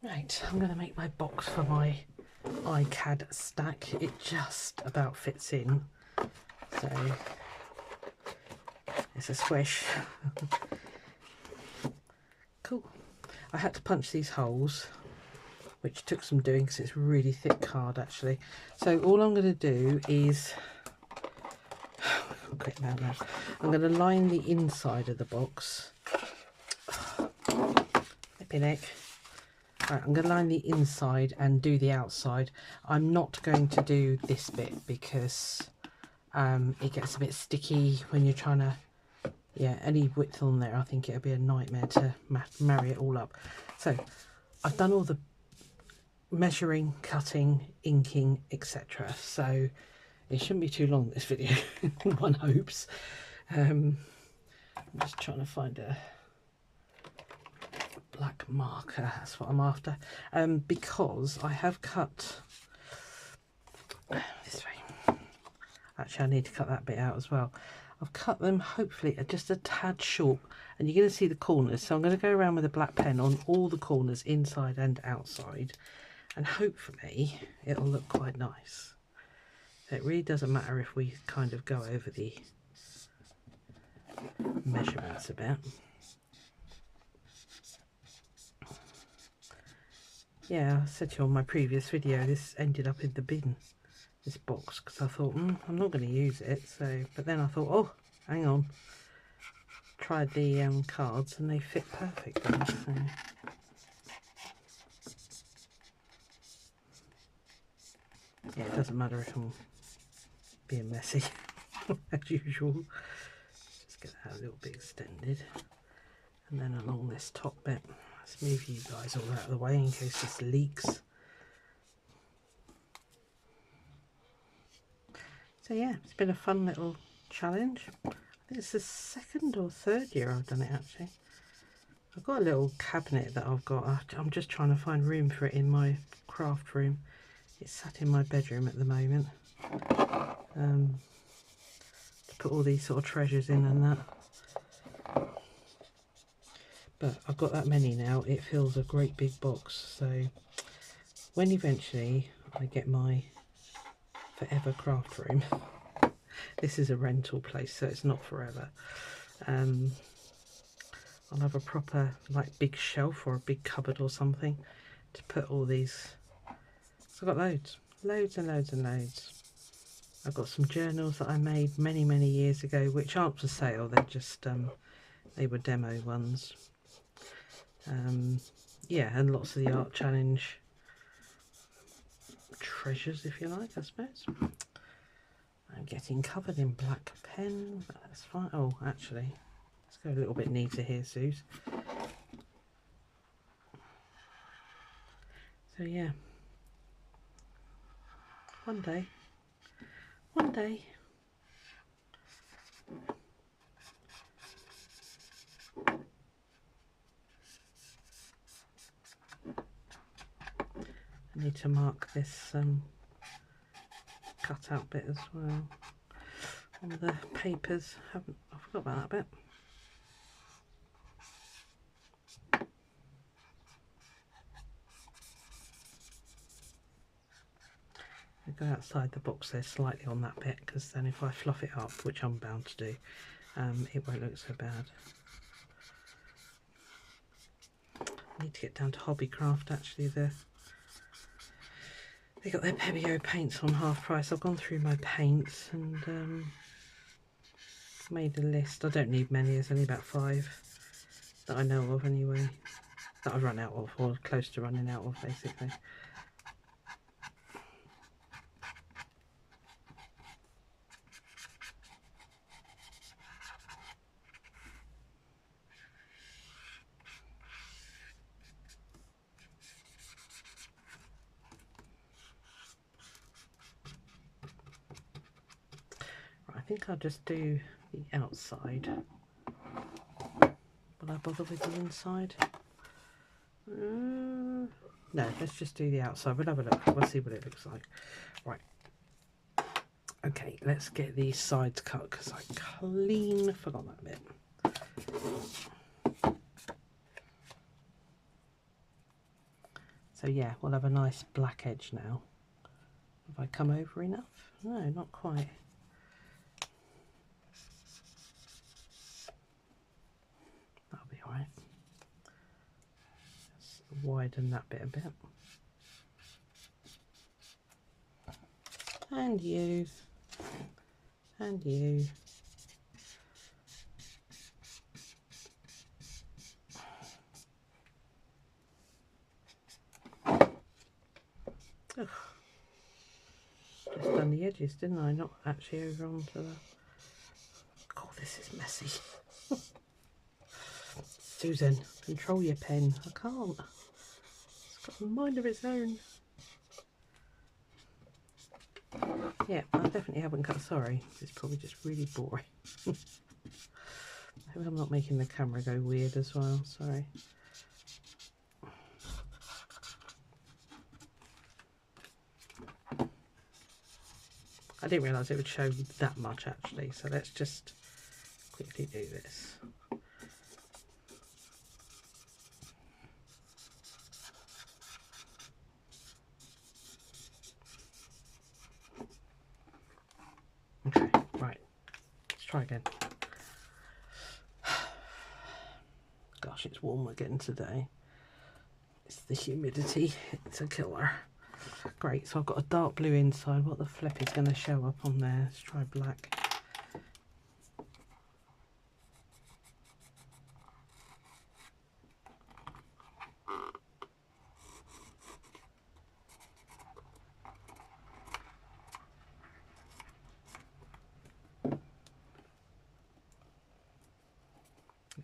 Right, I'm going to make my box for my iCAD stack. It just about fits in, so it's a squish. Cool. I had to punch these holes, which took some doing because it's really thick card actually. So all I'm going to do is, I'm going to line the inside of the box. Flipping heck. Right, I'm going to line the inside and do the outside. I'm not going to do this bit because it gets a bit sticky when you're trying to, yeah, any width on there. I think it'll be a nightmare to marry it all up. So I've done all the measuring, cutting, inking, etc. So it shouldn't be too long, this video, one hopes. I'm just trying to find a black marker, that's what I'm after, because I have cut this way. Actually, I need to cut that bit out as well. I've cut them hopefully just a tad short, and you're going to see the corners, so I'm going to go around with a black pen on all the corners, inside and outside, and hopefully it'll look quite nice. So it really doesn't matter if we kind of go over the measurements a bit. Yeah, I said to you on my previous video, this ended up in the bin, this box, because I thought, I'm not going to use it. So, but then I thought, oh, hang on. Tried the cards and they fit perfectly. So. Yeah, it doesn't matter if I'm being messy, as usual. Just get that a little bit extended. And then along this top bit, let's move you guys all out of the way in case this leaks. So yeah, it's been a fun little challenge. I think it's the second or third year I've done it actually. I've got a little cabinet that I've got. I'm just trying to find room for it in my craft room. It's sat in my bedroom at the moment. To put all these sort of treasures in and that. But I've got that many now, it fills a great big box. So when eventually I get my forever craft room, this is a rental place so it's not forever, I'll have a proper like big shelf or a big cupboard or something to put all these. So I've got loads and loads. I've got some journals that I made many years ago which aren't for sale, they're just they were demo ones. Yeah, and lots of the art challenge treasures, if you like, I suppose. I'm getting covered in black pen, but that's fine. Oh, actually, let's go a little bit neater here, Suze. So yeah, one day. I need to mark this cut out bit as well on the papers. I forgot about that bit. I go outside the box there slightly on that bit, because then if I fluff it up, which I'm bound to do, it won't look so bad. I need to get down to Hobbycraft actually. They got their Pebeo paints on half price. I've gone through my paints and made a list. I don't need many, there's only about 5 that I know of anyway, that I've run out of, or close to running out of basically. Right, I think I'll just do the outside. Will I bother with the inside? No, let's just do the outside. We'll have a look. We'll see what it looks like. Right. Okay, let's get these sides cut because I clean forgot that bit. So yeah, we'll have a nice black edge now. Have I come over enough? No, not quite. That'll be alright. Just widen that bit a bit. And you. And you. Ugh. Just done the edges, didn't I? Not actually over onto the... God, this is messy. Susan, control your pen. I can't. It's got a mind of its own. Yeah, I definitely haven't cut. Sorry, it's probably just really boring. I hope I'm not making the camera go weird as well. Sorry. I didn't realise it would show that much actually, so let's just quickly do this. Okay, right, let's try again. Gosh, it's warm again today. It's the humidity, it's a killer. Great, so I've got a dark blue inside. What the flip is going to show up on there? Let's try black.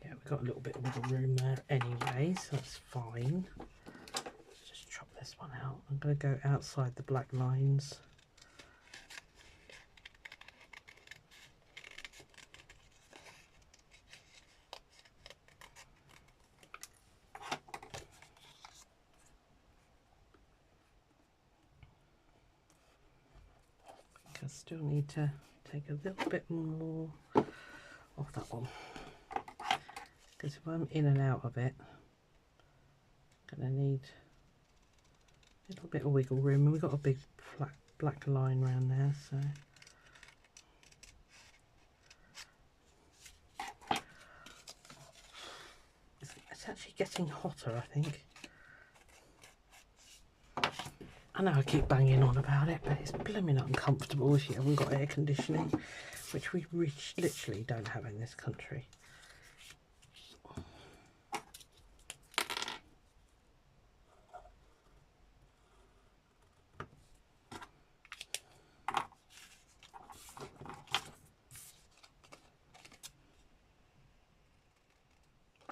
Yeah, we've got a little bit of wiggle room there anyway, so that's fine. Let's just chop this one out. I'm going to go outside the black lines. I still need to take a little bit more off that one, because if I'm in and out of it, I'm going to need a little bit of wiggle room, and we've got a big flat black line around there, so it's actually getting hotter, I think. I know I keep banging on about it, but it's blooming uncomfortable if you haven't got air conditioning, which we literally don't have in this country.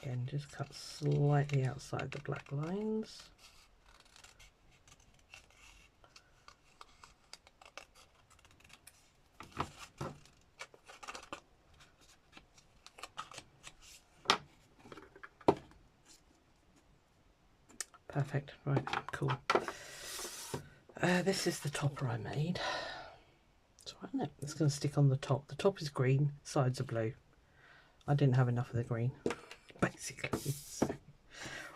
Again, just cut slightly outside the black lines. Perfect, right, cool. This is the topper I made. It's all right, isn't it? It's going to stick on the top. The top is green, sides are blue. I didn't have enough of the green, basically. So,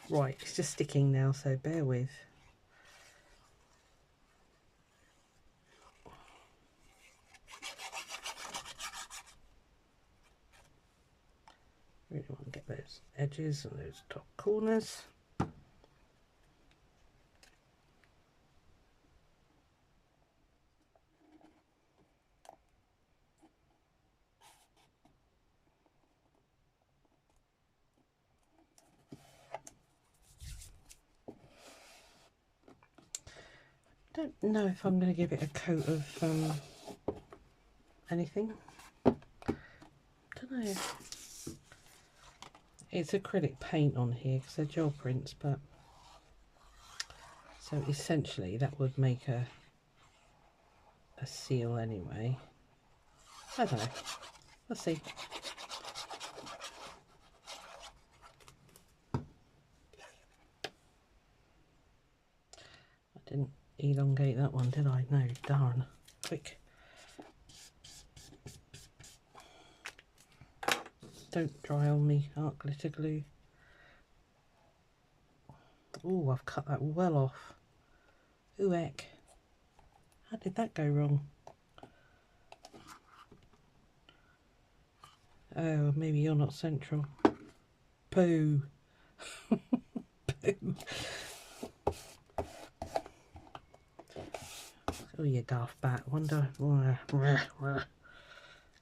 right, it's just sticking now, so bear with. Really want to get those edges and those top corners. Don't know if I'm going to give it a coat of anything. Don't know. It's acrylic paint on here because they're gel prints, but so essentially that would make a seal anyway. I don't know. Let's see. I didn't elongate that one, did I? No, darn. Quick. Don't dry on me, art glitter glue. Oh, I've cut that well off. Ooh, heck. How did that go wrong? Oh, maybe you're not central. Poo. Poo. Oh, you daft bat. Wonder.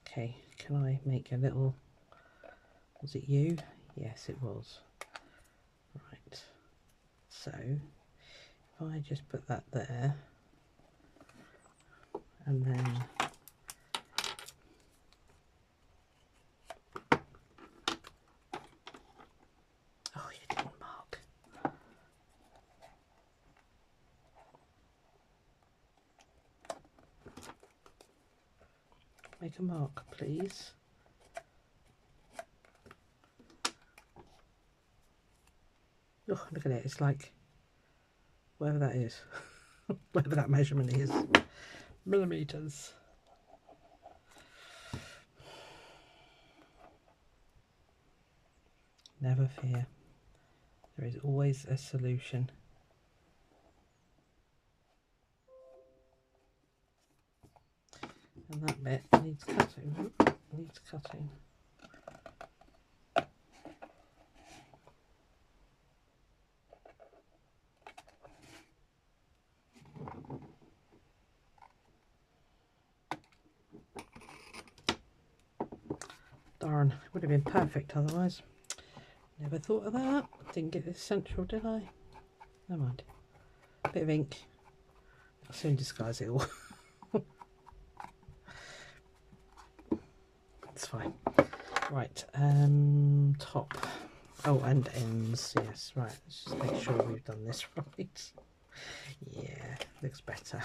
Okay, can I make a little... Was it you? Yes, it was. Right. So, if I just put that there, and then... Oh, you didn't mark. Make a mark, please. Oh, look at it. It's like, whatever that is, whatever that measurement is, millimeters. Never fear. There is always a solution. And that bit needs cutting. Needs cutting. Darn, it would have been perfect otherwise. Never thought of that. Didn't get this central, did I? Never mind. Bit of ink. I'll soon disguise it all. It's fine. Right, top. Oh, and ends. Yes, right. Let's just make sure we've done this right. Yeah, looks better.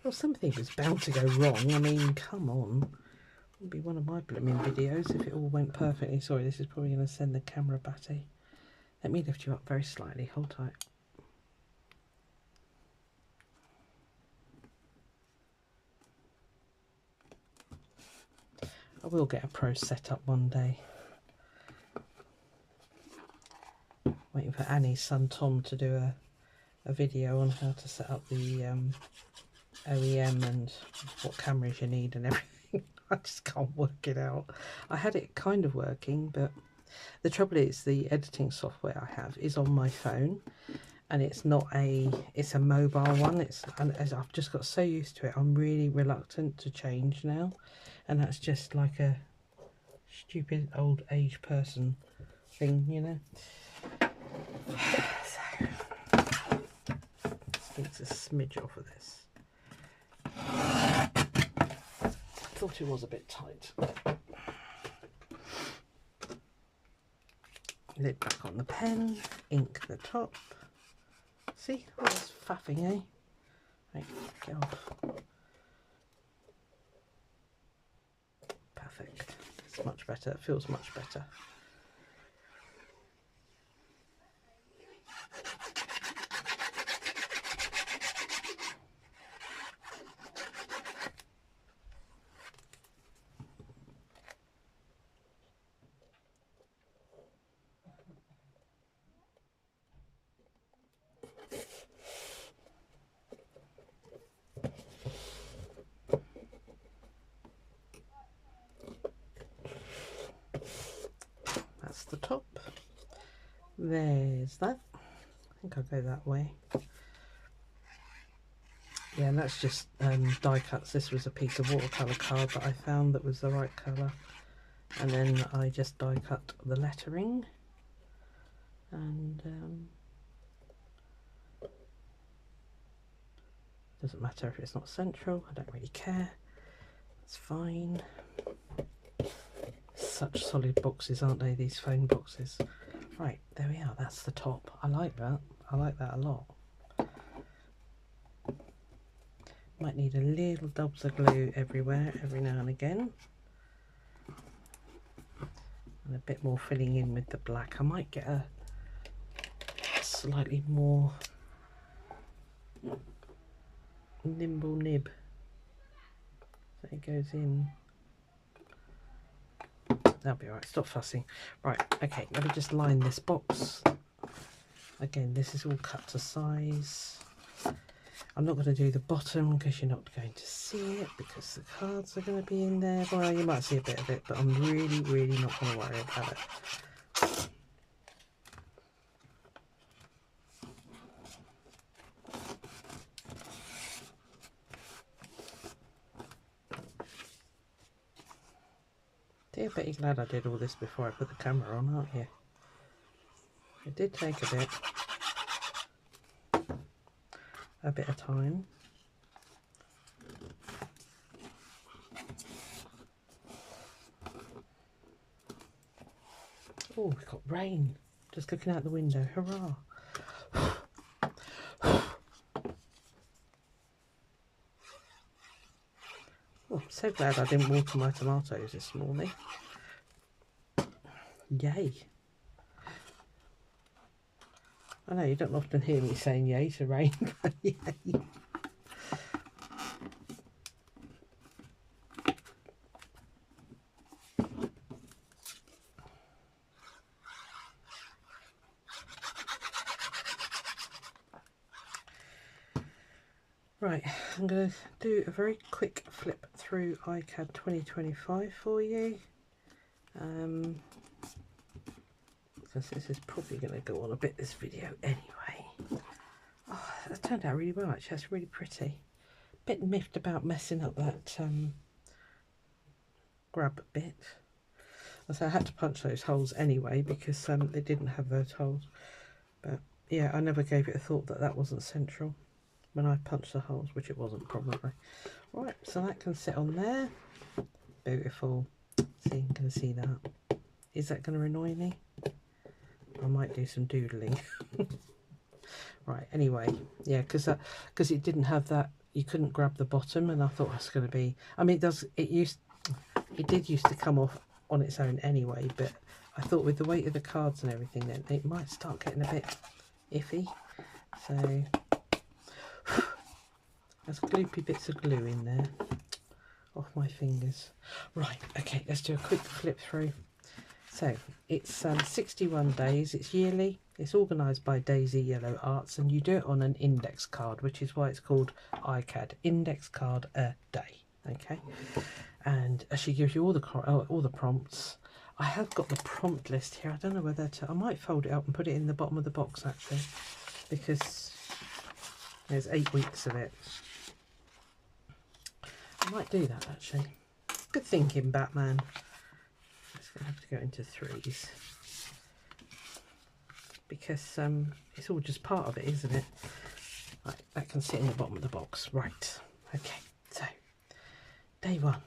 Well, something was bound to go wrong. I mean, come on. It would be one of my blooming videos if it all went perfectly. Sorry, this is probably going to send the camera batty. Let me lift you up very slightly. Hold tight. I will get a pro set up one day. Waiting for Annie's son Tom to do a video on how to set up the OEM and what cameras you need and everything. I just can't work it out. I had it kind of working, but the trouble is the editing software I have is on my phone, and it's a mobile one. And as I've just got so used to it, I'm really reluctant to change now, and that's just like a stupid old age person thing, you know. So let's a smidge off of this. I thought it was a bit tight. Lid back on the pen, ink the top. See, all this faffing, eh? Right, get off. Perfect. It's much better. It feels much better. That's the top. There's that. I think I'll go that way. Yeah, and that's just die cuts. This was a piece of watercolour card that I found that was the right colour, and then I just die cut the lettering, and doesn't matter if it's not central. I don't really care. It's fine. Such solid boxes, aren't they, these phone boxes? Right, there we are. That's the top. I like that. I like that a lot. Might need a little dobs of glue everywhere, every now and again. And a bit more filling in with the black. I might get a slightly more nimble nib so it goes in. That'll be all right. Stop fussing. Right, okay, let me just line this box. Again, this is all cut to size. I'm not going to do the bottom because you're not going to see it because the cards are going to be in there. Well, you might see a bit of it, but I'm really not going to worry about it. I bet you're glad I did all this before I put the camera on, aren't you? It did take a bit of time. Oh, we've got rain just looking out the window. Hurrah! Oh, I'm so glad I didn't water my tomatoes this morning. Yay! I know you don't often hear me saying yay to rain, but yay! Right, I'm going to do a very quick flip through iCAD 2025 for you. Because this is probably going to go on a bit, this video anyway. Oh, that turned out really well actually, that's really pretty. Bit miffed about messing up that grab bit. So I had to punch those holes anyway because they didn't have those holes. But yeah, I never gave it a thought that that wasn't central when I punched the holes, which it wasn't probably. Right, so that can sit on there. Beautiful. See, you can see that. Is that going to annoy me? I might do some doodling. Right, anyway, yeah, because it didn't have that, you couldn't grab the bottom, and I thought it was going to be, I mean, it did used to come off on its own anyway, but I thought with the weight of the cards and everything then it might start getting a bit iffy. So there's gloopy bits of glue in there off my fingers. Right, okay, let's do a quick flip through. So it's 61 days, it's yearly, it's organised by Daisy Yellow Arts, and you do it on an index card, which is why it's called iCAD, index card a day. Okay, and she gives you all the prompts. I have got the prompt list here. I don't know whether I might fold it up and put it in the bottom of the box actually, because there's 8 weeks of it. I might do that actually. Good thinking, Batman. It's going to have to go into threes because it's all just part of it, isn't it? Right, that can sit in the bottom of the box. Right, okay, so day one.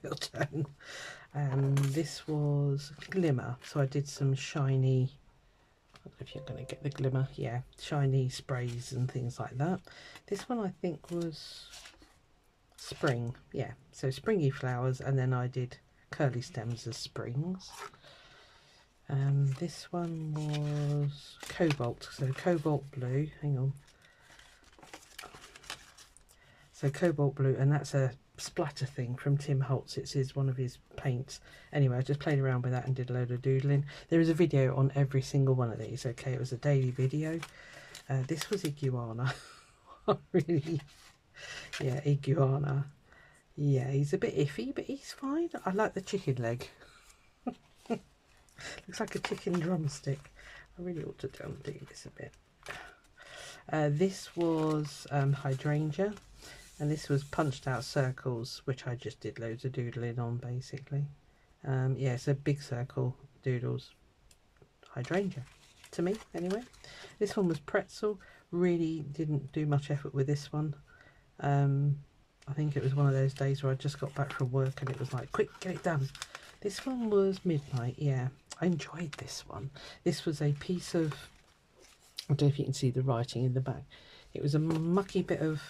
Well done. This was glimmer, so I did some shiny, I don't know if you're going to get the glimmer, yeah, shiny sprays and things like that. This one I think was spring, yeah, so springy flowers, and then I did curly stems as springs. This one was cobalt, so cobalt blue, hang on, so cobalt blue, and that's a splatter thing from Tim Holtz. It's one of his paints. Anyway, I just played around with that and did a load of doodling. There is a video on every single one of these. Okay, it was a daily video. This was iguana. Really, yeah, iguana. Yeah, he's a bit iffy, but he's fine. I like the chicken leg. Looks like a chicken drumstick. I really ought to undo this a bit. This was hydrangea. And this was punched out circles, which I just did loads of doodling on basically. Yeah, so big circle doodles. Hydrangea, to me anyway. This one was pretzel. Really didn't do much effort with this one. I think it was one of those days where I just got back from work and it was like, quick, get it done. This one was midnight, yeah. I enjoyed this one. This was a piece of, I don't know if you can see the writing in the back. It was a mucky bit of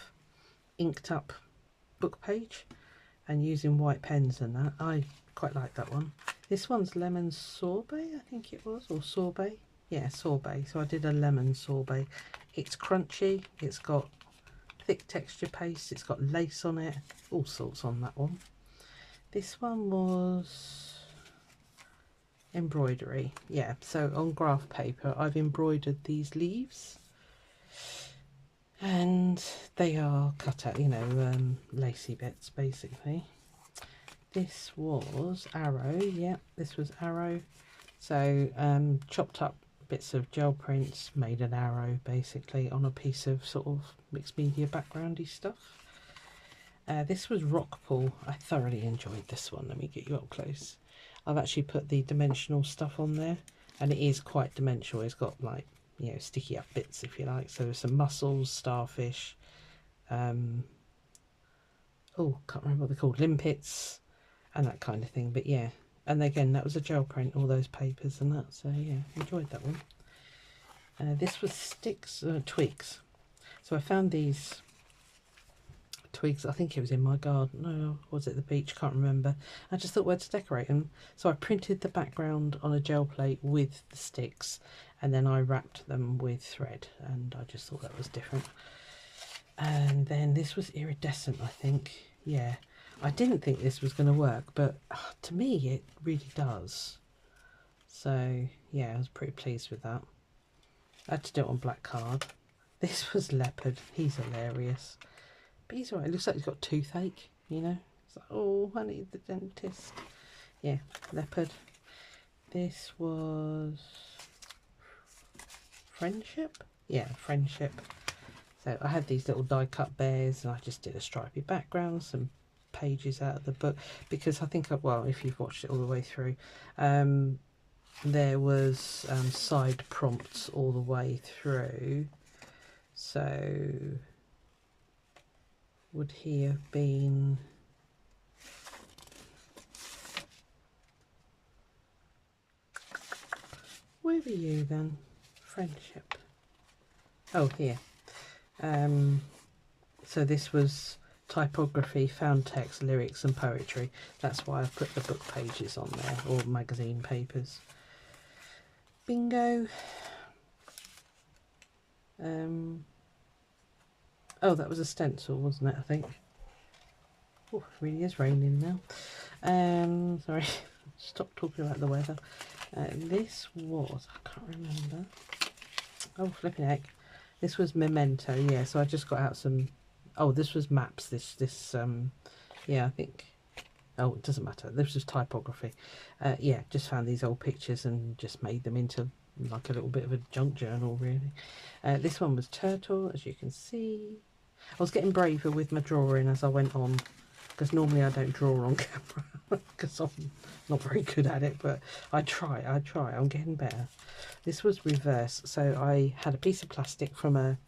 inked up book page and using white pens and that. I quite like that one. This one's lemon sorbet, I think it was, or sorbet. Yeah, sorbet. So I did a lemon sorbet. It's crunchy, it's got thick texture paste, it's got lace on it, all sorts on that one. This one was embroidery. Yeah, so on graph paper I've embroidered these leaves, and they are cut out, you know, lacy bits basically. This was arrow, yeah, this was arrow. So chopped up bits of gel prints, made an arrow basically on a piece of sort of mixed media backgroundy stuff. This was rock pool. I thoroughly enjoyed this one. Let me get you up close. I've actually put the dimensional stuff on there, and it is quite dimensional. It's got, like, you know, sticky up bits if you like. So there's some mussels, starfish, oh, can't remember what they're called, limpets and that kind of thing. But yeah, and again, that was a gel print, all those papers and that. So yeah, enjoyed that one. This was sticks, twigs. So I found these twigs, I think it was in my garden, no, was it the beach, can't remember. I just thought where to decorate them, so I printed the background on a gel plate with the sticks, and then I wrapped them with thread, and I just thought that was different. And then this was iridescent, I think. Yeah, I didn't think this was going to work, but to me it really does. So yeah, I was pretty pleased with that. I had to do it on black card. This was leopard. He's hilarious. But he's alright. It looks like he's got toothache, you know. It's like, oh, I need the dentist. Yeah, leopard. This was friendship. Yeah, friendship. So I had these little die cut bears, and I just did a stripy background, some pages out of the book, because I think, well, if you've watched it all the way through, there was side prompts all the way through. So would he have been, where were you then? Friendship. Oh, here. So this was typography, found text, lyrics and poetry. That's why I've put the book pages on there, or magazine papers. Bingo. Oh, that was a stencil, wasn't it, I think? Oh, it really is raining now. Sorry, stop talking about the weather. This was, I can't remember. Oh, flipping heck. This was Memento, yeah, so I just got out some, oh, this was maps, yeah, I think, oh, it doesn't matter, this was typography. Yeah, just found these old pictures and just made them into like a little bit of a junk journal, really. This one was turtle, as you can see. I was getting braver with my drawing as I went on, because normally I don't draw on camera because I'm not very good at it, but I try, I'm getting better. This was reverse, so I had a piece of plastic from a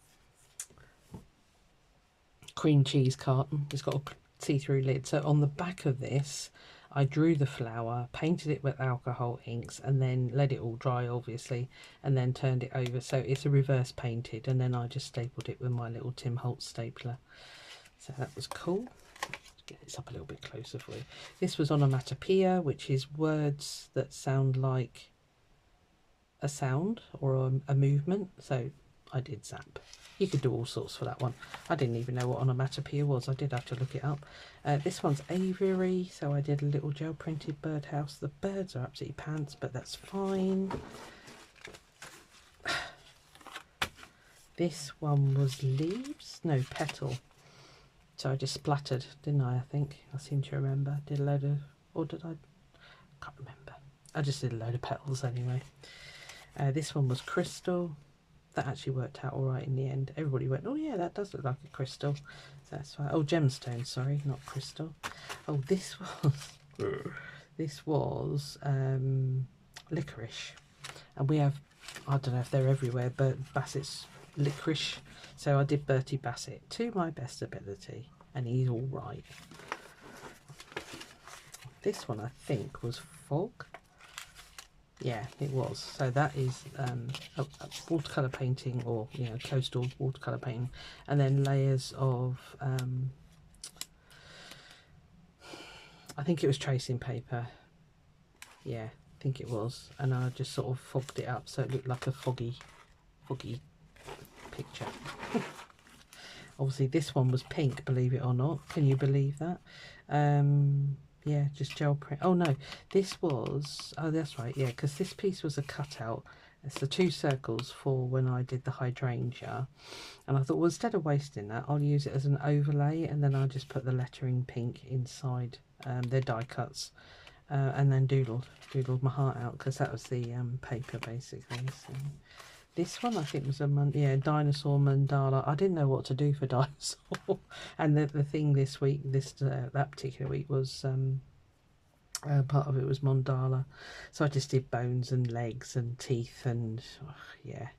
cream cheese carton. It's got a see-through lid, so on the back of this I drew the flower, painted it with alcohol inks, and then let it all dry, obviously, and then turned it over. So it's a reverse painted, and then I just stapled it with my little Tim Holtz stapler. So that was cool. Let's get this up a little bit closer for you. This was onomatopoeia, which is words that sound like a sound or a movement. So I did zap. You could do all sorts for that one. I didn't even know what onomatopoeia was. I did have to look it up. This one's aviary, so I did a little gel printed birdhouse. The birds are absolutely pants, but that's fine. This one was leaves, no, petal. So I just splattered, didn't I think? I seem to remember. Did a load of, or did I? Can't remember. I just did a load of petals anyway. This one was crystal. That actually worked out all right in the end. Everybody went, oh yeah, that does look like a crystal. So that's fine. Oh, gemstone, sorry, not crystal. Oh, this was licorice. And we have, I don't know if they're everywhere, but Bassett's licorice. So I did Bertie Bassett to my best ability, and he's all right. This one I think was fog. Yeah, it was. So that is a watercolour painting, or, you know, coastal watercolour painting, and then layers of I think it was tracing paper. Yeah, I think it was, and I just sort of fogged it up so it looked like a foggy picture. Obviously this one was pink, believe it or not. Can you believe that? Yeah, just gel print. Oh no, this was, oh that's right, yeah, because this piece was a cutout. It's the 2 circles for when I did the hydrangea, and I thought, well, instead of wasting that, I'll use it as an overlay, and then I'll just put the lettering pink inside their die cuts, and then doodled my heart out, because that was the paper basically. So this one I think was a dinosaur mandala. I didn't know what to do for dinosaur, and the thing this week, that particular week was part of it was mandala, so I just did bones and legs and teeth and yeah.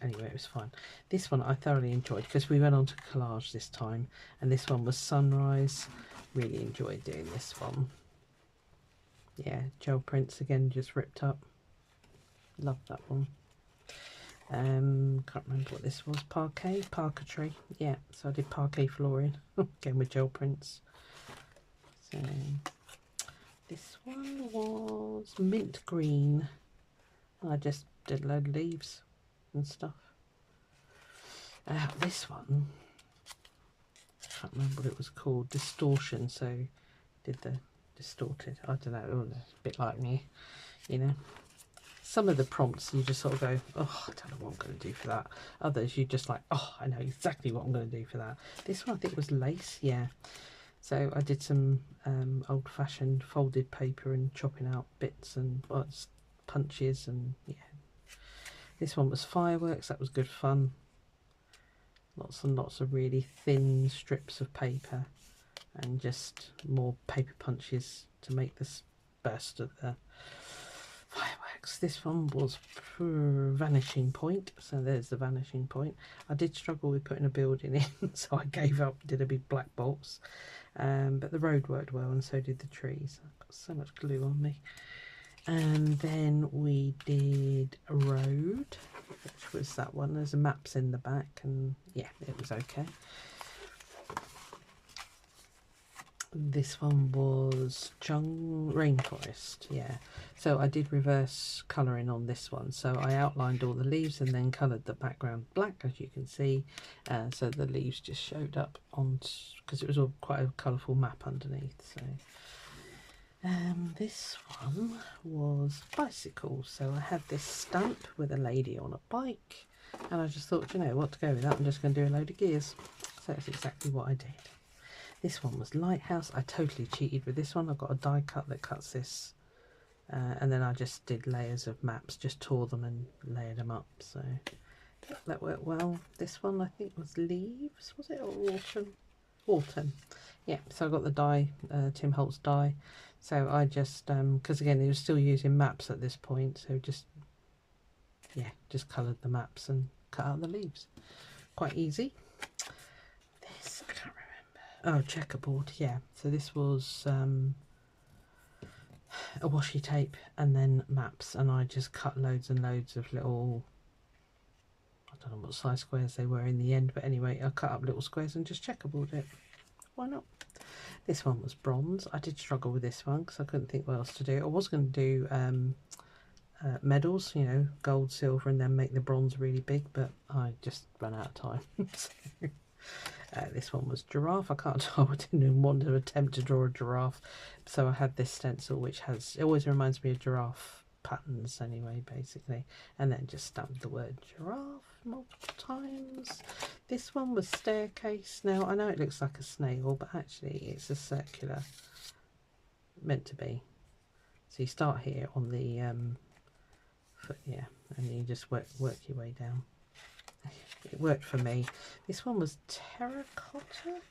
Anyway, it was fun. This one I thoroughly enjoyed because we went on to collage this time, and this one was sunrise. Really enjoyed doing this one. Yeah, gel prints again, just ripped up. Love that one. Can't remember what this was. Parquetry. Yeah, so I did parquet flooring again with gel prints. So this one was mint green. I just did a load of leaves and stuff. This one, I can't remember what it was called. Distortion. So did the distorted. I don't know. A bit like me, you know. Some of the prompts you just sort of go, oh, I don't know what I'm going to do for that. Others you just like, oh, I know exactly what I'm going to do for that. This one I think was lace, yeah. So I did some old-fashioned folded paper and chopping out bits and punches, and yeah. This one was fireworks. That was good fun. Lots and lots of really thin strips of paper and just more paper punches to make this burst of the fireworks. This one was vanishing point, so there's the vanishing point. I did struggle with putting a building in, so I gave up, did a big black box, but the road worked well, and so did the trees. I've got so much glue on me. And then we did a road, which was that one. There's maps in the back, and yeah, it was okay. This one was rainforest, yeah. So I did reverse colouring on this one. So I outlined all the leaves and then coloured the background black, as you can see. So the leaves just showed up on, because it was all quite a colourful map underneath. So this one was bicycle. So I had this stamp with a lady on a bike, and I just thought, you know what, to go with that, I'm just going to do a load of gears. So that's exactly what I did. This one was lighthouse. I totally cheated with this one. I've got a die cut that cuts this, and then I just did layers of maps, just tore them and layered them up. So that worked well. This one I think was leaves, was it, or autumn? Autumn. Yeah. So I got the die, Tim Holtz die. So I just, because again, he was still using maps at this point, so just coloured the maps and cut out the leaves. Quite easy. This I can't remember. Oh, checkerboard, yeah. So this was a washi tape and then maps, and I just cut loads and loads of little, I don't know what size squares they were in the end, but anyway, I cut up little squares and just checkerboard it. Why not? This one was bronze. I did struggle with this one because I couldn't think what else to do. I was going to do medals, you know, gold, silver, and then make the bronze really big, but I just ran out of time. So, this one was giraffe. I didn't want to attempt to draw a giraffe, so I had this stencil which has, it always reminds me of giraffe patterns anyway, basically, and then just stamped the word giraffe multiple times. This one was staircase. Now I know it looks like a snail, but actually it's a circular, meant to be. So you start here on the foot, yeah, and you just work your way down. It worked for me. This one was terracotta.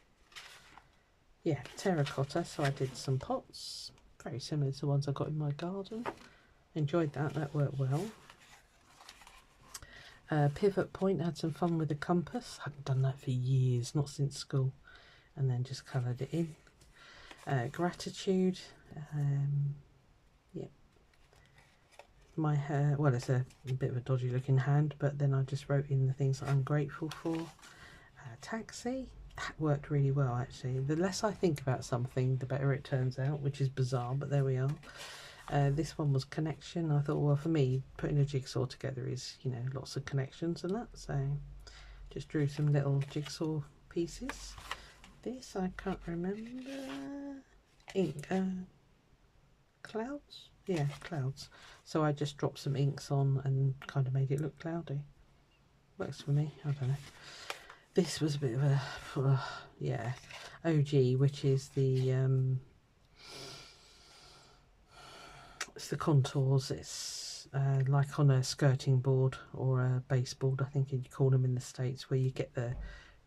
Yeah, terracotta. So I did some pots, very similar to the ones I got in my garden. Enjoyed that. That worked well. Pivot point. Had some fun with the compass. I haven't done that for years, not since school. And then just coloured it in. Gratitude. Yeah. My hair, well, it's a bit of a dodgy looking hand, but then I just wrote in the things that I'm grateful for. Taxi, that worked really well actually. The less I think about something, the better it turns out, which is bizarre, but there we are. This one was connection. I thought, well, for me, putting a jigsaw together is, you know, lots of connections and that, so just drew some little jigsaw pieces. This I can't remember. ink, clouds? Yeah, clouds. So I just dropped some inks on and kind of made it look cloudy. Works for me, I don't know. This was a bit of a, yeah, OG, which is the, it's the contours. It's like on a skirting board or a baseboard, I think you'd call them in the States, where you get the,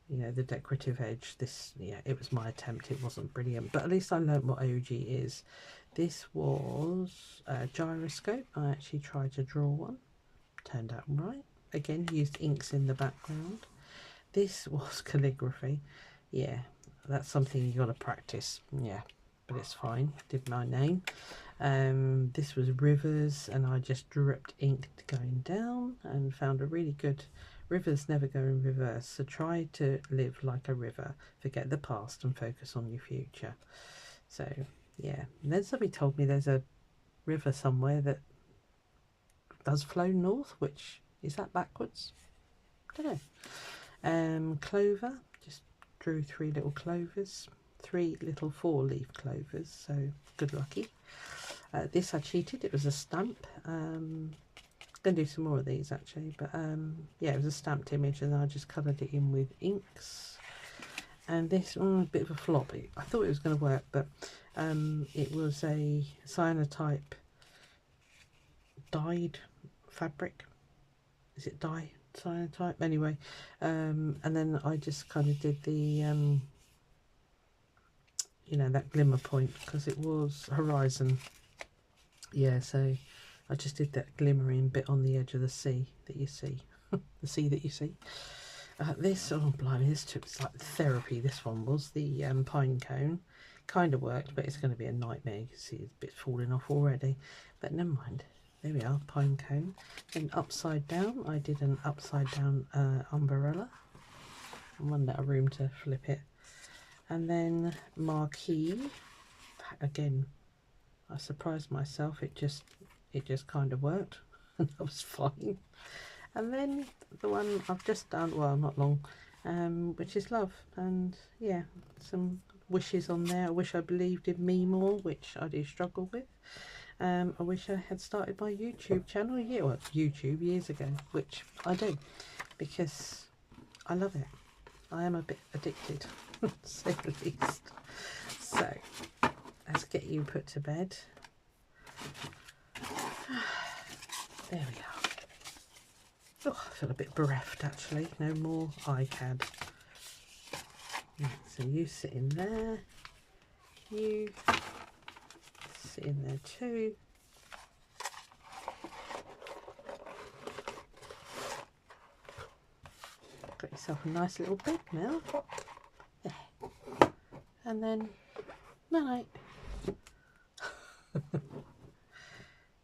you know, the decorative edge. This, yeah, it was my attempt. It wasn't brilliant, but at least I learned what OG is. This was a gyroscope. I actually tried to draw one. Turned out right. Again, used inks in the background. This was calligraphy. Yeah, that's something you got to practice. Yeah, but it's fine. Did my name. This was rivers, and I just dripped ink going down and found a really good. Rivers never go in reverse, so try to live like a river. Forget the past and focus on your future. So yeah, and then somebody told me there's a river somewhere that does flow north, which is that backwards? Don't know. Clover, just drew 3 little clovers, 3 little 4-leaf clovers, so good lucky. This I cheated, it was a stamp. I'm going to do some more of these actually, but yeah, it was a stamped image and I just coloured it in with inks. And this, a bit of a flop. I thought it was going to work, but it was a cyanotype dyed fabric. Is it dye? Cyanotype? Anyway, and then I just kind of did the, you know, that glimmer point, because it was horizon. Yeah, so I just did that glimmering bit on the edge of the sea that you see. The sea that you see. This, oh blimey, this took like therapy. This one was the pine cone. Kind of worked, but it's going to be a nightmare. You can see it's a bit falling off already, but never mind. There we are, pine cone. Then upside down, I did an upside down umbrella. One little room to flip it. And then marquee. Again, I surprised myself. It just kind of worked, and that was fine. And then the one I've just done, well, not long, which is love. And yeah, some wishes on there. I wish I believed in me more, which I do struggle with. I wish I had started my YouTube channel YouTube years ago, which I do, because I love it. I am a bit addicted, to say the least. So let's get you put to bed. There we are. Oh, I feel a bit bereft actually. No more iCAD. So you sit in there. You sit in there too. Got yourself a nice little bed now. There. And then night.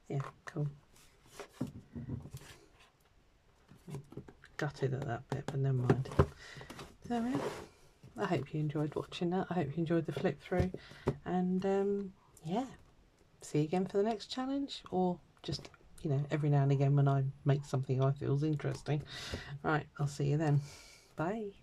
Yeah, cool. Gutted at that bit, but never mind. So yeah, I hope you enjoyed watching that. I hope you enjoyed the flip through, and yeah, see you again for the next challenge, or just, you know, every now and again when I make something I feel is interesting. Right, I'll see you then. Bye.